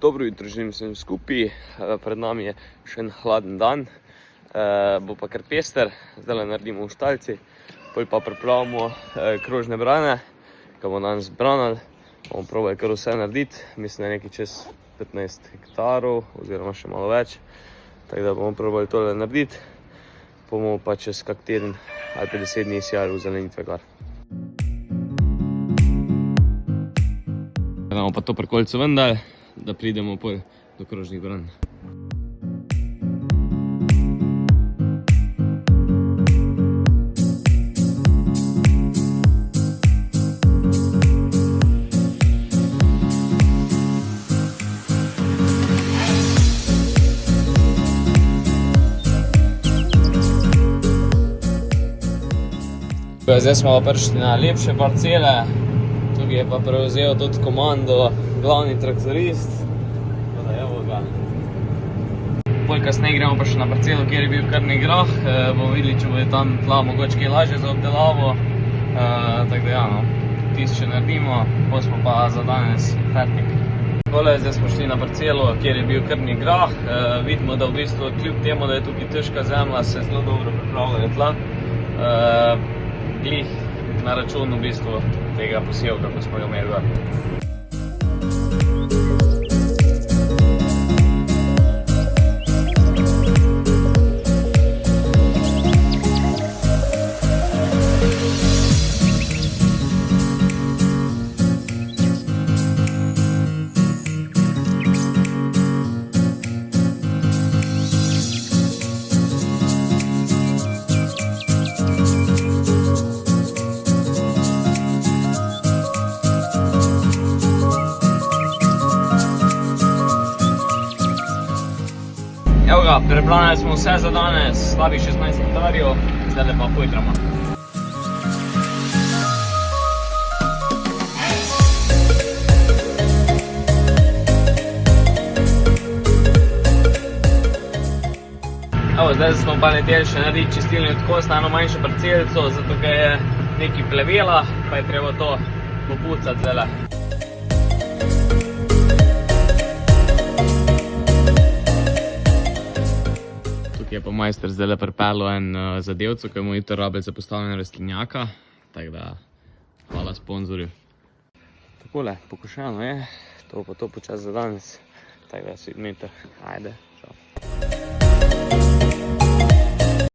Dobro jutro želim vsem skupaj, pred nami je še en hladen dan, bo pa kar pester, zdaj naredimo v štalci, potem pa pripravimo krožne brane, ki bomo danes branili, bomo probali kar vse narediti, mislim, da je nekaj čez 15 hektarov oziroma še malo več, tako da bomo probali tole narediti, bomo pa čez kak teden ali pa 10 dni sijali v zelenitve gor. Da bomo pa to prikolico ven dali, da pridemo pol do krožnih bran. Zdaj smo prišli na lepše parcele. Tukaj je pa prevzel tudi komando glavni traktorist. Tako da evo ga. Pol kasneje gremo pa še na parcelo, kjer je bil krni grah. Bomo videli, če bo tam tla mogoče kaj lažje za obdelavo. Tako da ja, no, tisto še naredimo, pol smo pa za danes fertik. Zdaj smo šli na parcelo, kjer je bil krni grah. Vidimo, da v bistvu kljub temu, da je tukaj težka zemlja, se zelo dobro pripravljajo tla. Glih na račun v bistvu tega posevka, ko smo ga imeli gor. Evo ga, prebranili smo vse za danes, slabih 16 hektarjev, zdaj pa pojdramo. Evo, zdaj smo pa leteli še narediti čistilni odkos na eno manjšo parcelico, zato ker je nekaj plevela, pa je treba to popucati zdajle. Je pa majster zdaj pripeljal en zadevco, ki bomo jutri rabili za postavljanje rastlinjaka, tako da hvala sponzorju. Takole, pokošeno je, to bo pa to počas za danes, tako da se vidimo jutri, ajde.